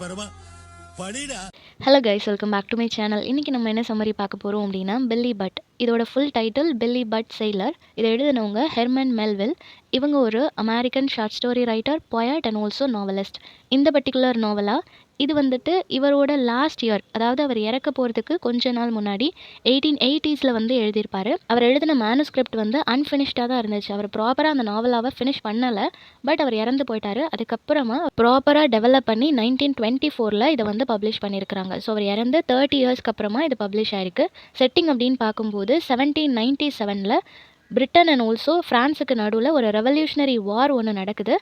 பரமா படிடா. Hello guys, welcome back to my channel. இன்றைக்கி நம்ம என்ன சம்மரி பார்க்க போகிறோம் அப்படின்னா, பில்லி பட். இதோட full title Billy Budd sailor. இதை எழுதினவங்க ஹெர்மன் மெல்வில். இவங்க ஒரு American short story writer, poet and also novelist. இந்த பர்டிகுலர் நாவலாக இது வந்துட்டு இவரோட லாஸ்ட் இயர், அதாவது அவர் இறக்க போகிறதுக்கு கொஞ்ச நாள் முன்னாடி 1880s வந்து எழுதியிருப்பார். அவர் எழுதின மேனுஸ்கிரிப்ட் வந்து அன்ஃபினிஷ்டாக தான் இருந்துச்சு. அவர் ப்ராப்பராக அந்த நாவலாவை ஃபினிஷ் பண்ணலை. பட் அவர் இறந்து போயிட்டார். அதுக்கப்புறமா ப்ராப்பராக டெவலப் பண்ணி 1924 இதை வந்து பப்ளிஷ் பண்ணியிருக்கிறாங்க. ஸோ அவர் இறந்து 30 இயர்ஸ்க்கு அப்புறமா இது பப்ளிஷ் ஆயிருக்கு. செட்டிங் அப்படின்னு பார்க்கும்போது 1797 பிரிட்டன் அண்ட் ஆல்சோ ஃப்ரான்ஸுக்கு நடுவில் ஒரு ரெவல்யூஷனரி வார் ஒன்று நடக்குது.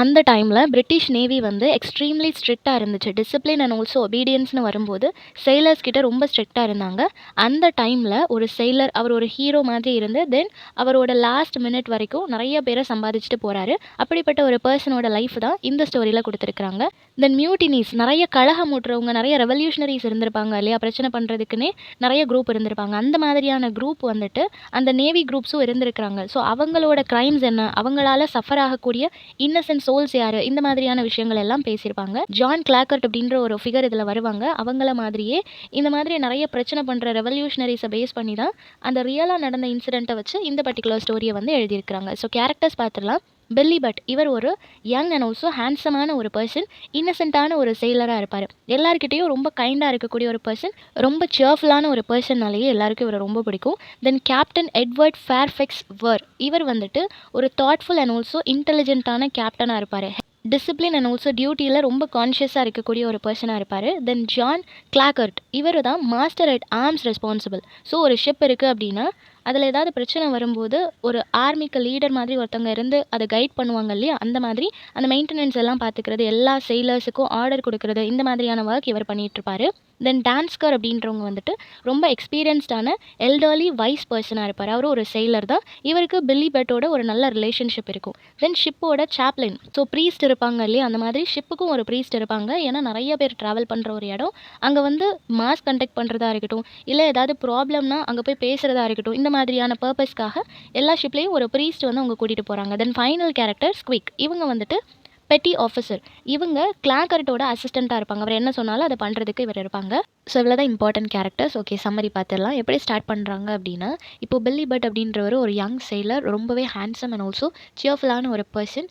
அந்த டைமில் பிரிட்டிஷ் நேவி வந்து எக்ஸ்ட்ரீம்லி ஸ்ட்ரிக்டாக இருந்துச்சு. டிசிப்ளின் அண்ட் ஆல்சோ ஒபீடியன்ஸ்னு வரும்போது செயிலர்ஸ் கிட்ட ரொம்ப ஸ்ட்ரிக்டாக இருந்தாங்க. அந்த டைமில் ஒரு செயிலர், அவர் ஒரு ஹீரோ மாதிரி இருந்து தென் அவரோட லாஸ்ட் மினிட் வரைக்கும் நிறைய பேரை சம்பாதிச்சுட்டு போகிறாரு. அப்படிப்பட்ட ஒரு பர்சனோட லைஃப் தான் இந்த ஸ்டோரியில் கொடுத்துருக்குறாங்க. தென் மியூட்டினிஸ், நிறைய கழகம் ஊட்டுறவங்க, நிறைய ரெவல்யூஷனரிஸ் இருந்திருப்பாங்க இல்லையா, பிரச்சனை பண்ணுறதுக்குன்னே நிறைய குரூப் இருந்திருப்பாங்க. அந்த மாதிரியான குரூப் வந்துட்டு அந்த நேவி குரூப்ஸும் இருந்திருக்கிறாங்க. ஸோ அவங்களோட கிரைம்ஸ் என்ன, அவங்களால சஃபர் ஆகக்கூடிய இன்னசென்ட் சோல்ஸ் யாரு, இந்த மாதிரியான விஷயங்கள் எல்லாம் பேசியிருப்பாங்க. ஜான் கிளாக்கர்ட் அப்படின்ற ஒரு ஃபிகர் இதில் வருவாங்க. அவங்கள மாதிரியே இந்த மாதிரி நிறைய பிரச்சனை பண்ணுற ரெவல்யூஷனரிஸை பேஸ் பண்ணி தான் அந்த ரியலாக நடந்த இன்சிடென்ட்டை வச்சு இந்த பர்டிகுலர் ஸ்டோரியை வந்து எழுதியிருக்கிறாங்க. ஸோ கேரக்டர்ஸ் பார்த்துடலாம். பில்லி பட் இவர் ஒரு யங் அண்ட் ஆல்சோ ஹேண்ட்ஸமான ஒரு பர்சன், இன்னசென்ட்டான ஒரு செயிலராக இருப்பார். எல்லாருக்கிட்டையும் ரொம்ப கைண்டாக இருக்கக்கூடிய ஒரு பர்சன், ரொம்ப சேர்ஃபுல்லான ஒரு பர்சன்னாலேயே எல்லாருக்கும் இவரை ரொம்ப பிடிக்கும். தென் கேப்டன் எட்வர்ட் ஃபேர்ஃபெக்ஸ் வர், இவர் வந்துட்டு ஒரு தாட்ஃபுல் அண்ட் ஆல்சோ இன்டெலிஜென்ட்டான கேப்டனாக இருப்பார். டிசிப்ளின் அண்ட் ஆல்சோ டியூட்டியில் ரொம்ப கான்ஷியஸாக இருக்கக்கூடிய ஒரு பர்சனாக இருப்பார். தென் ஜான் கிளாக்கர்ட், இவர் தான் master at arms responsible. So ஒரு ஷிப் இருக்குது அப்படின்னா அதில் ஏதாவது பிரச்சனை வரும்போது ஒரு ஆர்மிக்கு லீடர் மாதிரி ஒருத்தவங்க இருந்து அதை கைட் பண்ணுவாங்க இல்லையா, அந்த மாதிரி அந்த மெயின்டெனன்ஸ் எல்லாம் பார்த்துக்கிறது, எல்லா செயிலர்ஸுக்கும் ஆர்டர் கொடுக்கறது, இந்த மாதிரியான ஒர்க் இவர் பண்ணிகிட்ருப்பார். தென் டான்ஸ்கர் அப்படின்றவங்க வந்துட்டு ரொம்ப எக்ஸ்பீரியன்ஸ்டான எல்டர்லி வைஸ் பர்சனாக இருப்பார். அவரும் ஒரு செயிலர் தான். இவருக்கு பில்லி பட்டோட ஒரு நல்ல ரிலேஷன்ஷிப் இருக்கும். தென் ஷிப்போட சாப்ளின், ஸோ ப்ரீஸ்ட் இருப்பாங்க இல்லையா, அந்த மாதிரி ஷிப்புக்கும் ஒரு ப்ரீஸ்ட் இருப்பாங்க. ஏன்னா நிறைய பேர் ட்ராவல் பண்ணுற ஒரு இடம். அங்கே வந்து மாஸ் கண்டக்ட் பண்ணுறதா இருக்கட்டும், இல்லை ஏதாவது ப்ராப்ளம்னா அங்கே போய் பேசுகிறதா இருக்கட்டும், இந்த மாதிரியான பர்பஸ்க்காக எல்லா ஷிப்லேயும் ஒரு ப்ரீஸ்ட் வந்து அவங்க கூட்டிகிட்டு போகிறாங்க. தென் ஃபைனல் கேரக்டர் ஸ்குவிக், இவங்க வந்துட்டு பெட்டி ஆஃபீஸர். இவங்க கிளாக்கர்ட்டோட அசிஸ்டண்ட்டாக இருப்பாங்க. அவர் என்ன சொன்னாலும் அதை பண்ணுறதுக்கு இவர் இருப்பாங்க. ஸோ இவ்வளோ தான் இம்பார்ட்டன்ட் கேரக்டர்ஸ். ஓகே, சம்மரி பார்த்துடலாம். எப்படி ஸ்டார்ட் பண்ணுறாங்க அப்படின்னா, இப்போ பில்லி பட் அப்படின்றவர் ஒரு யங் செயிலர், ரொம்பவே ஹேண்ட்ஸம் அண்ட் ஆல்சோ சியர்ஃபுல்லான ஒரு பர்சன்.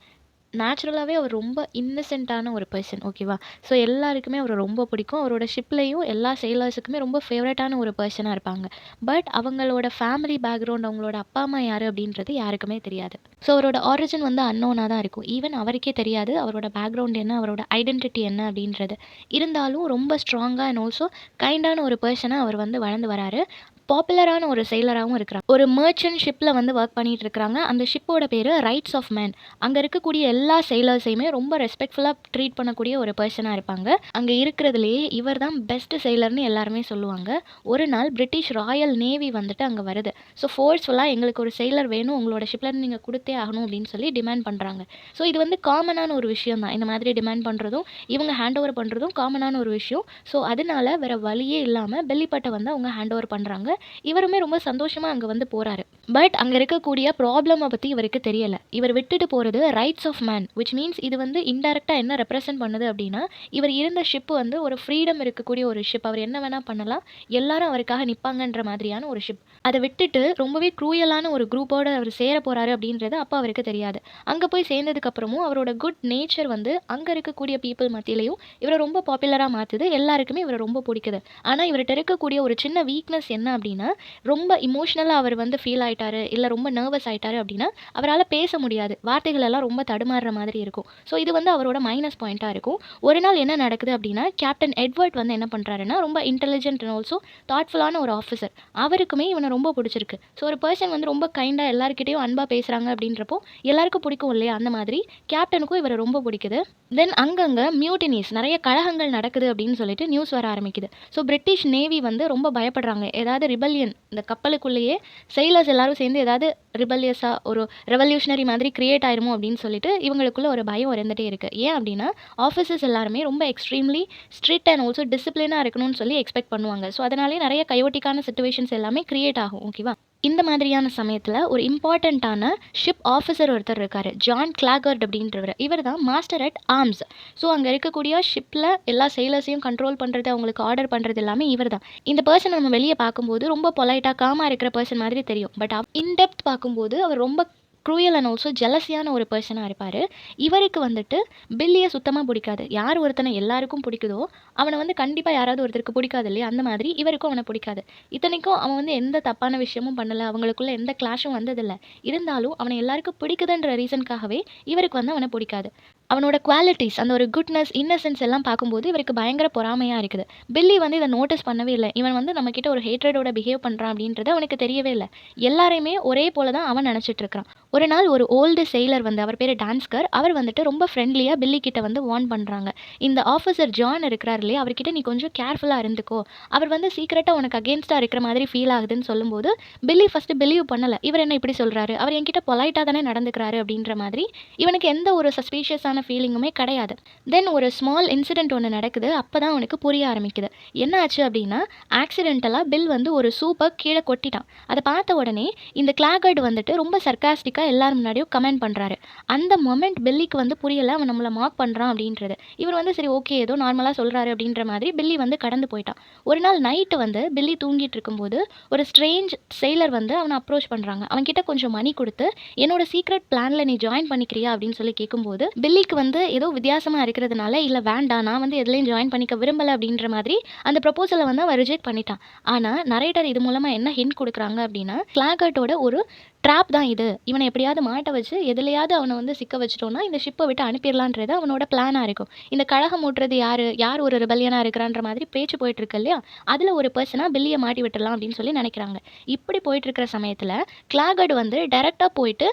நேச்சுரலாகவே அவர் ரொம்ப இன்னசென்ட்டான ஒரு பர்சன். ஓகேவா? ஸோ எல்லாருக்குமே அவரை ரொம்ப பிடிக்கும். அவரோட ஷிப்லேயும் எல்லா செயிலர்ஸுக்குமே ரொம்ப ஃபேவரட்டான ஒரு பர்சனாக இருப்பாங்க. பட் அவங்களோட ஃபேமிலி பேக்ரவுண்ட், அவங்களோட அப்பா அம்மா யார் அப்படின்றது யாருக்குமே தெரியாது. ஸோ அவரோட ஆரிஜின் வந்து அன்னோனாக தான் இருக்கும். ஈவன் அவருக்கே தெரியாது அவரோட பேக்ரவுண்ட் என்ன, அவரோட ஐடென்டிட்டி என்ன அப்படின்றது. இருந்தாலும் ரொம்ப ஸ்ட்ராங்காக அண்ட் ஆல்சோ கைண்டான ஒரு பர்சனாக அவர் வந்து வளர்ந்து வராரு. பாப்புலரான ஒரு செயிலராகவும் இருக்கிறாங்க. ஒரு மர்ச்சன்ட் ஷிப்பில் வந்து ஒர்க் பண்ணிட்டு இருக்கிறாங்க. அந்த ஷிப்போட பேர் ரைட்ஸ் ஆஃப் மேன். அங்கே இருக்கக்கூடிய எல்லா செயிலர்ஸையுமே ரொம்ப ரெஸ்பெக்ட்ஃபுல்லாக ட்ரீட் பண்ணக்கூடிய ஒரு பர்சனாக இருப்பாங்க. அங்கே இருக்கிறதுலேயே இவர் தான் பெஸ்ட் செயிலர்னு எல்லாருமே சொல்லுவாங்க. ஒரு நாள் பிரிட்டிஷ் ராயல் நேவி வந்துட்டு அங்கே வருது. ஸோ ஃபோர்ஸ்ஃபுல்லாக எங்களுக்கு ஒரு செயிலர் வேணும், உங்களோட ஷிப்லேருந்து நீங்கள் கொடுத்தே ஆகணும் அப்படின்னு சொல்லி டிமாண்ட் பண்ணுறாங்க. ஸோ இது வந்து காமனான ஒரு விஷயம் தான். இந்த மாதிரி டிமாண்ட் பண்ணுறதும் இவங்க ஹேண்ட் ஓவர் பண்ணுறதும் காமனான ஒரு விஷயம். ஸோ அதனால வேறு வழியே இல்லாமல் பில்லி பட்டை வந்து அவங்க ஹேண்ட் ஓவர் பண்ணுறாங்க. இவருமே ரொம்ப சந்தோஷமாக அங்கே வந்து போகிறாரு. பட் அங்கே இருக்கக்கூடிய ப்ராப்ளமை பற்றி இவருக்கு தெரியலை. இவர் விட்டுட்டு போகிறது rights of man, which means இது வந்து இன்டெரக்டாக என்ன ரெப்ரசென்ட் பண்ணுது அப்படின்னா, இவர் இருந்த ஷிப்பு வந்து ஒரு ஃப்ரீடம் இருக்கக்கூடிய ஒரு ஷிப். அவர் என்ன வேணால் பண்ணலாம், எல்லாரும் அவருக்காக நிற்பாங்கன்ற மாதிரியான ஒரு ஷிப். அதை விட்டுட்டு ரொம்பவே க்ரூயலான ஒரு குரூப்போடு அவர் சேர போகிறாரு அப்படின்றது அப்போ அவருக்கு தெரியாது. அங்கே போய் சேர்ந்ததுக்கப்புறமும் அவரோட குட் நேச்சர் வந்து அங்கே இருக்கக்கூடிய பீப்புள் மத்தியிலையும் இவரை ரொம்ப பாப்புலராக மாற்றுது. எல்லாருக்குமே இவரை ரொம்ப பிடிக்குது. ஆனால் இவர்கிட்ட இருக்கக்கூடிய ஒரு சின்ன வீக்னஸ் என்ன அப்படின்னா, ரொம்ப இமோஷ்னலாக அவர் வந்து ஃபீல் ஆகிட்டாரு, இல்லை ரொம்ப நர்வஸ் ஆகிட்டாரு அப்படின்னா அவரால் பேச முடியாது. வார்த்தைகள் எல்லாம் ரொம்ப தடுமாறுற மாதிரி இருக்கும். ஸோ இது வந்து அவரோட மைனஸ் பாயிண்ட்டாக இருக்கும். ஒரு நாள் என்ன நடக்குது அப்படின்னா, கேப்டன் எட்வர்ட் வந்து என்ன பண்ணுறாருன்னா, ரொம்ப இன்டெலிஜென்ட் அண்ட் ஆல்சோ தாட்ஃபுல்லான ஒரு ஆஃபீஸர். அவருக்குமே இவனை ரொம்ப பிடிச்சிருக்கு. ஸோ ஒரு பர்சன் வந்து ரொம்ப கைண்டாக எல்லாருக்கிட்டையும் அன்பாக பேசுகிறாங்க அப்படின்றப்போ எல்லாருக்கும் பிடிக்கும் இல்லையா, அந்த மாதிரி கேப்டனுக்கும் இவரை ரொம்ப பிடிக்குது. தென் அங்கங்கே மியூட்டினிஸ், நிறைய கழகங்கள் நடக்குது அப்படின்னு சொல்லிட்டு நியூஸ் வர ஆரம்பிக்குது. ஸோ பிரிட்டிஷ் நேவி வந்து ரொம்ப பயப்படுறாங்க. ஏதாவது ரிபல்லியன், இந்த கப்பலுக்குள்ளேயே செயிலர்ஸ் எல்லாரும் சேர்ந்து ஏதாவது ரிபல்லியஸாக ஒரு ரெவல்யூஷனரி மாதிரி கிரியேட் ஆயிருமோ அப்படின்னு சொல்லிட்டு இவங்களுக்குள்ள ஒரு பயம் இருந்துகிட்டே இருக்குது. ஏன் அப்படின்னா, ஆஃபீஸர்ஸ் எல்லாருமே ரொம்ப எக்ஸ்ட்ரீம்லி ஸ்ட்ரிக்ட் அண்ட் ஆல்சோ டிசிப்ளினாக இருக்கணும்னு சொல்லி எக்ஸ்பெக்ட் பண்ணுவாங்க. ஸோ அதனாலே நிறைய கயோட்டிக்கான சிச்சுவேஷன்ஸ் எல்லாமே கிரியேட் ஆகும். ஓகேவா? இந்த மாதிரியான சமயத்தில் ஒரு இம்பார்ட்டண்ட்டான ஷிப் ஆஃபீஸர் ஒருத்தர் இருக்கார், ஜான் கிளாகர்ட் அப்படின்றவர். இவர் தான் மாஸ்டர் அட் ஆர்ம்ஸ். ஸோ அங்கே இருக்கக்கூடிய ஷிப்பில் எல்லா செயிலர்ஸையும் கண்ட்ரோல் பண்ணுறது, அவங்களுக்கு ஆர்டர் பண்ணுறது எல்லாமே இவர் தான். இந்த பர்சன் நம்ம வெளியே பார்க்கும்போது ரொம்ப பொலைட்டாக காமாக இருக்கிற பர்சன் மாதிரி தெரியும். பட் இன்டெப்த் பார்க்கும்போது அவர் ரொம்ப க்ரூயல் அண்ட் ஆல்சோ ஜெலஸியான ஒரு பர்சனாக இருப்பார். இவருக்கு வந்துட்டு பில்லியை சுத்தமாக பிடிக்காது. யார் ஒருத்தனை எல்லாருக்கும் பிடிக்குதோ அவனை வந்து கண்டிப்பாக யாராவது ஒருத்தருக்கு பிடிக்காது இல்லையா, அந்த மாதிரி இவருக்கும் அவனை பிடிக்காது. இத்தனைக்கும் அவன் வந்து எந்த தப்பான விஷயமும் பண்ணலை, அவங்களுக்குள்ள எந்த கிளாஷும் வந்ததில்லை. இருந்தாலும் அவனை எல்லாருக்கும் பிடிக்குதுன்ற ரீசனுக்காகவே இவருக்கு வந்து அவனை பிடிக்காது. அவனோட குவாலிட்டிஸ், அந்த ஒரு குட்னஸ், இன்னசென்ஸ் எல்லாம் பார்க்கும்போது இவருக்கு பயங்கர பொறாமையாக இருக்குது. பில்லி வந்து இதை நோட்டீஸ் பண்ணவே இல்லை. இவன் வந்து நம்மக்கிட்ட ஒரு ஹேட்ரடோட பிஹேவ் பண்ணுறான் அப்படின்றது அவனுக்கு தெரியவே இல்லை. எல்லாரையுமே ஒரே போல தான் அவன் நினச்சிட்டு இருக்கிறான். ஒரு நாள் ஒரு ஓல்டு செயிலர் வந்து, அவர் பேர் டான்ஸ்கர், அவர் வந்துட்டு ரொம்ப ஃப்ரெண்ட்லியாக பில்லி கிட்ட வந்து வார்ன் பண்ணுறாங்க. இந்த ஆஃபீஸர் ஜான் இருக்கிறார் இல்லையா, அவர்கிட்ட நீ கொஞ்சம் கேர்ஃபுல்லாக இருந்துக்கோ, அவர் வந்து சீக்கிரட்டாக உனக்கு அகேன்ஸ்டாக இருக்கிற மாதிரி ஃபீல் ஆகுதுன்னு சொல்லும்போது பில்லி ஃபஸ்ட்டு பிலீவ் பண்ணலை. இவர் என்ன இப்படி சொல்கிறாரு, அவர் என்கிட்ட பொலைட்டாக தானே நடந்துக்கிறாரு அப்படின்ற மாதிரி இவனுக்கு எந்த ஒரு சஸ்பீஷியஸான ஃபீலிங்குமே கிடையாது. தென் ஒரு ஸ்மால் இன்சிடென்ட் ஒன்று நடக்குது. அப்போ தான் அவனுக்கு புரிய ஆரம்பிக்குது. என்ன ஆச்சு அப்படின்னா, ஆக்சிடென்டலாக பில் வந்து ஒரு சூப்பை கீழே கொட்டிட்டான். அதை பார்த்த உடனே இந்த கிளாகர்ட் வந்துட்டு ரொம்ப சர்க்காஸ்டிக்காக எல்லாரும் முன்னாடியும் கமெண்ட் பண்ணுறாரு. அந்த மொமெண்ட் பில்லிக்கு வந்து புரியலை, அவன் நம்மளை மார்க் பண்ணுறான் அப்படின்றது. இவர் வந்து சரி ஓகே ஏதோ நார்மலாக சொல்கிறாரு அப்படின்ற மாதிரி பில்லி வந்து கடந்து போயிட்டான். ஒரு நாள் நைட்டு வந்து பில்லி தூங்கிட்டு இருக்கும்போது ஒரு ஸ்ட்ரேஞ்ச் செயிலர் வந்து அவனை அப்ரோச் பண்ணுறாங்க. அவன்கிட்ட கொஞ்சம் மணி கொடுத்து என்னோட சீக்ரெட் பிளானில் நீ ஜாயின் பண்ணிக்கிறியா அப்படின்னு சொல்லி கேட்கும்போது பில்லிக்கு வந்து ஏதோ வித்தியாசமாக இருக்கிறதுனால இல்லை வேண்டாம், நான் வந்து எதுலேயும் ஜாயின் பண்ணிக்க விரும்பலை அப்படின்ற மாதிரி அந்த ப்ரப்போசலை வந்து அவன் ரிஜெக்ட் பண்ணிட்டான். ஆனால் நரேட்டர் இது மூலமாக என்ன ஹிண்ட் கொடுக்குறாங்க அப்படின்னா, கிளாகர்ட்டோட ஒரு ட்ராப் தான் இது, இவனை எப்படியாவது மாட்ட வச்சு எதுலையாவது அவனை வந்து சிக்க வச்சிட்டோன்னா இந்த ஷிப்பை விட்டு அனுப்பிடலான்றது அவனோட பிளானாக இருக்கும். இந்த கழகம் ஊட்டுறது யார் ஒரு ரிபல்லியனாக இருக்கிறான்ற மாதிரி பேச்சு போயிட்டு இருக்கு இல்லையா, அதில் ஒரு பர்சனாக பில்லியை மாட்டி விட்டுடலாம் அப்படின்னு சொல்லி நினைக்கிறாங்க. இப்படி போயிட்டு இருக்கிற சமயத்தில் கிளாகர்ட் வந்து டைரெக்டாக போயிட்டு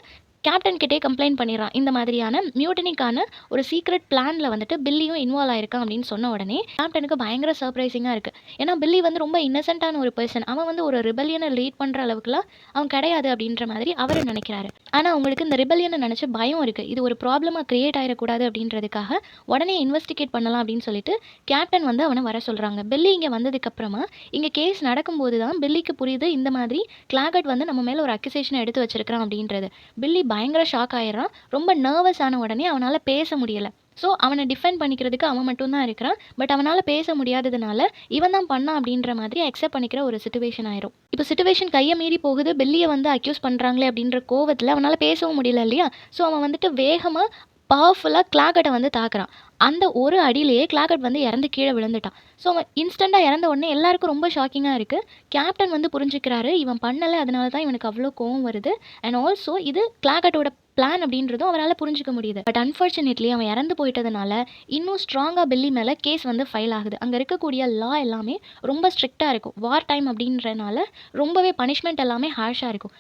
கேப்டன் கிட்டே கம்ப்ளைண்ட் பண்ணிடுறான். இந்த மாதிரியான மியூட்டனிக்கான ஒரு சீக்ரெட் பிளானில் வந்துட்டு பில்லியும் இன்வால்வ் ஆயிருக்கான் அப்படின்னு சொன்ன உடனே கேப்டனுக்கு பயங்கர சர்ப்ரைசிங்காக இருக்குது. ஏன்னா பில்லி வந்து ரொம்ப இன்னசென்ட்டான ஒரு பர்சன், அவன் வந்து ஒரு ரிபல்லியனை லீட் பண்ணுற அளவுக்குலாம் அவன் கிடையாது அப்படின்ற மாதிரி அவர் நினைக்கிறாரு. ஆனால் அவங்களுக்கு இந்த ரிபல்லியனை நினச்ச பயம் இருக்குது. இது ஒரு ப்ராப்ளமாக கிரியேட் ஆகிடக்கூடாது அப்படின்றதுக்காக உடனே இன்வெஸ்டிகேட் பண்ணலாம் அப்படின்னு சொல்லிட்டு கேப்டன் வந்து அவனை வர சொல்கிறாங்க. பில்லி இங்கே வந்ததுக்கப்புறமா இங்கே கேஸ் நடக்கும்போது தான் பில்லிக்கு புரியுது இந்த மாதிரி கிளாகர்ட் வந்து நம்ம மேலே ஒரு அக்யூசேஷனை எடுத்து வச்சிருக்கிறான் அப்படின்றது. பில்லி பயங்கர ஷாக் ஆயிடுறான். ரொம்ப நர்வஸ் ஆன உடனே அவனால் பேச முடியலை. ஸோ அவனை டிஃபெண்ட் பண்ணிக்கிறதுக்கு அவன் மட்டும்தான் இருக்கிறான். பட் அவனால் பேச முடியாததுனால இவன் தான் பண்ணான் அப்படின்ற மாதிரி அக்செப்ட் பண்ணிக்கிற ஒரு சிச்சுவேஷன் ஆயிரும். இப்போ சிச்சுவேஷன் கையை மீறி போகுது. பில்லியை வந்து அக்யூஸ் பண்ணுறாங்களே அப்படின்ற கோவத்தில் அவனால் பேசவும் முடியல இல்லையா. ஸோ அவன் வந்துட்டு வேகமாக பவர்ஃபுல்லாக கிளாகர்ட்டை வந்து தாக்குறான். அந்த ஒரு அடியிலேயே கிளாகர்ட் வந்து இறந்து கீழே விழுந்துட்டான். ஸோ அவன் இன்ஸ்டண்ட்டாக இறந்த உடனே எல்லாருக்கும் ரொம்ப ஷாக்கிங்காக இருக்குது. கேப்டன் வந்து புரிஞ்சுக்கிறாரு இவன் பண்ணலை, அதனால தான் இவனுக்கு அவ்வளோ கோவம் வருது. அண்ட் ஆல்சோ இது கிளாகர்ட்டோட பிளான் அப்படின்றதும் அவரால் புரிஞ்சிக்க முடியுது. பட் அன்ஃபார்ச்சுனேட்லி அவன் இறந்து போயிட்டதுனால இன்னும் ஸ்ட்ராங்காக பில்லி மேலே கேஸ் வந்து ஃபைல் ஆகுது. அங்கே இருக்கக்கூடிய லா எல்லாமே ரொம்ப ஸ்ட்ரிக்டாக இருக்கும். வார் டைம் அப்படின்றனால ரொம்பவே பனிஷ்மெண்ட் எல்லாமே ஹார்ஷாக இருக்கும்.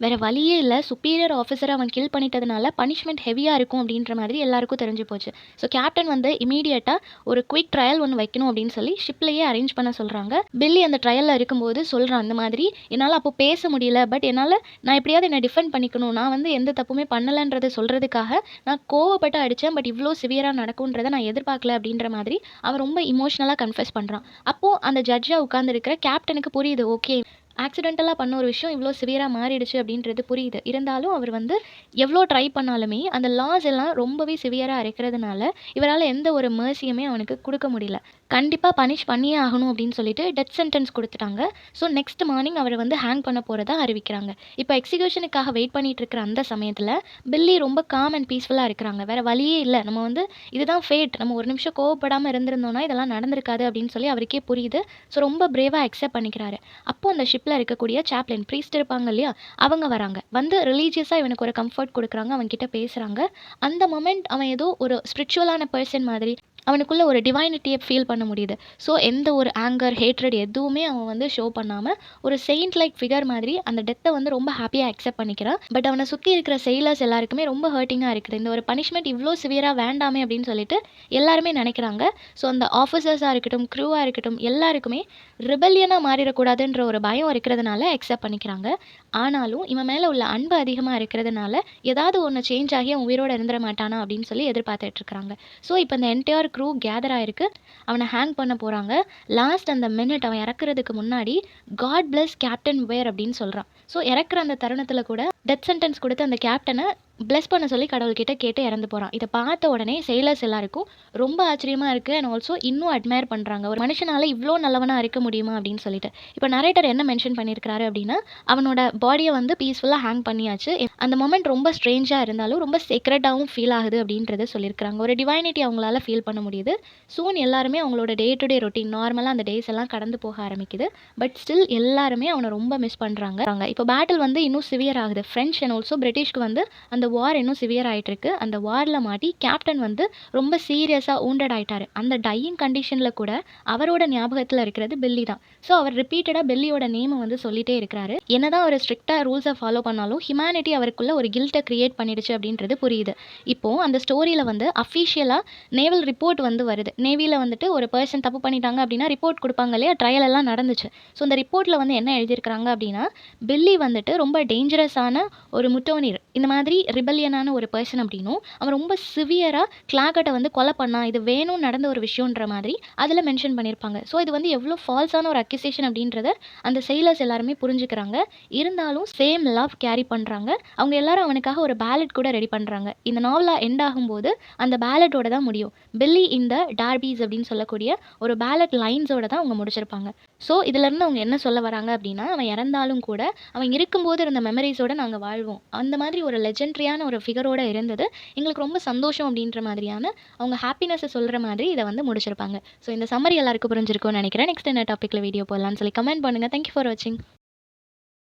வேறு வழியே இல்லை, சுப்பீரியர் ஆஃபீஸரை அவன் கில் பண்ணிட்டதுனால பனிஷ்மெண்ட் ஹெவியாக இருக்கும் அப்படின்ற மாதிரி எல்லாருக்கும் தெரிஞ்சு போச்சு. ஸோ கேப்டன் வந்து இமீடியட்டாக ஒரு குயிக் ட்ரையல் ஒன்று வைக்கணும் அப்படின்னு சொல்லி ஷிப்லேயே அரேஞ்ச் பண்ண சொல்கிறாங்க. பில்லி அந்த ட்ரையலில் இருக்கும்போது சொல்கிறான், இந்த மாதிரி என்னால் அப்போ பேச முடியல, பட் நான் எப்படியாவது என்னை டிஃபெண்ட் பண்ணிக்கணும், நான் வந்து எந்த தப்புமே பண்ணலைன்றதை சொல்கிறதுக்காக நான் கோவப்பட்டு அடித்தேன், பட் இவ்வளோ சிவியராக நடக்கும்ன்றதை நான் எதிர்பார்க்கல அப்படின்ற மாதிரி அவன் ரொம்ப இமோஷ்னலாக கன்ஃபெஸ் பண்ணுறான். அப்போது அந்த ஜட்ஜாக உட்காந்துருக்கிற கேப்டனுக்கு புரியுது, ஓகே ஆக்சிடென்டலாக பண்ண ஒரு விஷயம் இவ்வளோ சிவியராக மாறிடுச்சு அப்படின்றது புரியுது. இருந்தாலும் அவர் வந்து எவ்வளோ ட்ரை பண்ணாலுமே அந்த லாஸ் எல்லாம் ரொம்பவே சிவியராக இருக்கிறதுனால இவரால் எந்த ஒரு மேர்சியுமே அவனுக்கு கொடுக்க முடியல. கண்டிப்பாக பனிஷ் பண்ணியே ஆகணும் அப்படின்னு சொல்லிட்டு டெத் சென்டென்ஸ் கொடுத்துட்டாங்க. ஸோ நெக்ஸ்ட் மார்னிங் அவரை வந்து ஹேங் பண்ண போகிறதா அறிவிக்கிறாங்க. இப்போ எக்ஸிக்யூஷனுக்காக வெயிட் பண்ணிட்டு இருக்கிற அந்த சமயத்தில் பில்லி ரொம்ப காம் அண்ட் பீஸ்ஃபுல்லாக இருக்கிறாங்க. வேறு வழியே இல்லை, நம்ம வந்து இதுதான் ஃபேட், நம்ம ஒரு நிமிஷம் கோவப்படாமல் இருந்திருந்தோம்னா இதெல்லாம் நடந்திருக்காது அப்படின்னு சொல்லி அவருக்கே புரியுது. ஸோ ரொம்ப பிரேவாக அக்செப்ட் பண்ணிக்கிறாரு. அப்போது அந்த ஷிப்பில் இருக்கக்கூடிய சாப்ளின் ப்ரீஸ்ட் இருப்பாங்க இல்லையா, அவங்க வராங்க. வந்து ரிலீஜியஸாக இவனுக்கு ஒரு கம்ஃபர்ட் கொடுக்குறாங்க, அவன்கிட்ட பேசுகிறாங்க. அந்த மொமெண்ட் அவன் ஏதோ ஒரு ஸ்பிரிச்சுவலான பர்சன் மாதிரி அவனுக்குள்ள ஒரு டிவைனிட்டியை ஃபீல் பண்ண முடியுது. ஸோ எந்த ஒரு ஆங்கர், ஹேட்ரட் எதுவுமே அவன் வந்து ஷோ பண்ணாமல் ஒரு செயின்ட் லைக் ஃபிகர் மாதிரி அந்த டெத்தை வந்து ரொம்ப ஹாப்பியாக அக்செப்ட் பண்ணிக்கிறான். பட் அவனை சுற்றி இருக்கிற செயிலர்ஸ் எல்லாருக்குமே ரொம்ப ஹர்ட்டிங்காக இருக்குது. இந்த ஒரு பனிஷ்மெண்ட் இவ்வளோ சிவியராக வேண்டாமே அப்படின்னு சொல்லிட்டு எல்லாருமே நினைக்கிறாங்க. ஸோ அந்த ஆஃபீஸர்ஸாக இருக்கட்டும், க்ரூவாக இருக்கட்டும், எல்லாருக்குமே ரிபல்லியனாக மாறிடக்கூடாதுன்ற ஒரு பயம் இருக்கிறதுனால அக்செப்ட் பண்ணிக்கிறாங்க. ஆனாலும் இவன் மேலே உள்ள அன்பு அதிகமாக இருக்கிறதுனால ஏதாவது ஒன்று சேஞ்ச் ஆகி அவன் உயிரோடு இருந்துட மாட்டானா அப்படின்னு சொல்லி எதிர்பார்த்துட்டு இருக்கிறாங்க. ஸோ இப்போ இந்த என்டையர் க்ரூ கேதர் ஆயிருக்கு. அவனை ஹேங் பண்ண போகிறாங்க. லாஸ்ட் அந்த மினிட் அவன் இறக்குறதுக்கு முன்னாடி காட் பிளஸ் கேப்டன் வேர் அப்படின்னு சொல்கிறான். ஸோ இறக்குற அந்த தருணத்தில் கூட டெத் சென்டென்ஸ் கொடுத்து அந்த கேப்டனை பிளஸ் பண்ண சொல்லி கடவுள்கிட்ட கேட்டு இறந்து போகிறான். இதை பார்த்த உடனே செயிலர்ஸ் எல்லாருக்கும் ரொம்ப ஆச்சரியமாக இருக்குது. அண்ட் ஆல்சோ இன்னும் அட்மையர் பண்ணுறாங்க, ஒரு மனுஷனால் இவ்வளோ நல்லவனாக இருக்க முடியுமா அப்படின்னு சொல்லிட்டு. இப்போ நரேட்டர் என்ன மென்ஷன் பண்ணியிருக்காரு அப்படின்னா, அவனோட பாடியை வந்து பீஸ்ஃபுல்லாக ஹேங் பண்ணியாச்சு. அந்த மொமெண்ட் ரொம்ப ஸ்ட்ரேஞ்சாக இருந்தாலும் ரொம்ப சீக்ரெட்டாகவும் ஃபீல் ஆகுது அப்படின்றத சொல்லியிருக்காங்க. ஒரு டிவைனிட்டி அவங்களால ஃபீல் பண்ண முடியுது. சூன் எல்லாருமே அவங்களோட டே டு டே ரொட்டீன் நார்மலாக அந்த டேஸ் எல்லாம் கடந்து போக ஆரம்பிக்குது. பட் ஸ்டில் எல்லாருமே அவனை ரொம்ப மிஸ் பண்ணுறாங்க. இப்போ பேட்டில் வந்து இன்னும் சிவியர் ஆகுது. ஃப்ரெஞ்ச் அண்ட் ஆல்சோ பிரிட்டிஷ்க்கு வந்து அந்த வார் இன்னும் சிவியர் ஆகிட்டு இருக்கு. அந்த வாரில் மாட்டி கேப்டன் வந்து ரொம்ப சீரியஸாக ஊண்டட் ஆகிட்டாரு. அந்த டையிங் கண்டிஷனில் கூட அவரோட ஞாபகத்தில் இருக்கிறது பில்லி தான். ஸோ அவர் ரிப்பீட்டடாக பில்லியோட நேமை வந்து சொல்லிட்டே இருக்கிறாரு. என்னதான் அவர் ஸ்ட்ரிக்டாக ரூல்ஸை ஃபாலோ பண்ணாலும் ஹியூமனிட்டி அவருக்குள்ள ஒரு கில்ட்டை கிரியேட் பண்ணிடுச்சு அப்படின்றது புரியுது. இப்போது அந்த ஸ்டோரியில் வந்து அஃபிஷியலாக நேவல் ரிப்போர்ட் வந்து வருது. நேவியில் வந்துட்டு ஒரு பர்சன் தப்பு பண்ணிட்டாங்க அப்படின்னா ரிப்போர்ட் கொடுப்பாங்க இல்லையா, ட்ரையல் எல்லாம் நடந்துச்சு. ஸோ அந்த ரிப்போர்ட்டில் வந்து என்ன எழுதியிருக்கிறாங்க அப்படின்னா, பில்லி வந்துட்டு ரொம்ப டேஞ்சரஸான ஒரு முட்டோனியர், இந்த மாதிரி ரிபல்லியனான ஒரு பர்சன் அப்படின்னும், அவன் ரொம்ப சிவியராக கிளாகட்டை வந்து கொலை பண்ணான், இது வேணும் நடந்த ஒரு விஷயன்ற மாதிரி அதில் மென்ஷன் பண்ணியிருப்பாங்க. ஸோ இது வந்து எவ்வளோ ஃபால்ஸான ஒரு அக்யூசேஷன் அப்படின்றத அந்த செயிலர்ஸ் எல்லாருமே புரிஞ்சுக்கிறாங்க. இருந்தாலும் சேம் லவ் கேரி பண்ணுறாங்க. அவங்க எல்லாரும் அவனுக்காக ஒரு பேலட் கூட ரெடி பண்ணுறாங்க. இந்த நாவலாக எண்ட் ஆகும்போது அந்த பேலட்டோட தான் முடியும். பில்லி இந்த டார்பீஸ் அப்படின்னு சொல்லக்கூடிய ஒரு பேலட் லைன்ஸோட தான் அவங்க முடிச்சிருப்பாங்க. ஸோ இதிலேருந்து அவங்க என்ன சொல்ல வராங்க அப்படின்னா, அவன் இறந்தாலும் கூட அவன் இருக்கும்போது இருந்த மெமரிஸோடு நாங்கள் வாழ்வோம், அந்த மாதிரி ஒரு லெஜெண்ட்ரியான ஒரு ஃபிகரோடு இருந்தது எங்களுக்கு ரொம்ப சந்தோஷம் அப்படின்ற மாதிரியான அவங்க ஹாப்பினஸை சொல்கிற மாதிரி இதை வந்து முடிச்சிருப்பாங்க. ஸோ இந்த சம்மரி எல்லாருக்கும் புரிஞ்சிருக்கும்னு நினைக்கிறேன். நெக்ஸ்ட் என்ன டாப்பிக்கில் வீடியோ போடலான்னு சொல்லி கமெண்ட் பண்ணுங்கள். தேங்க்யூ ஃபார் வாட்சிங்.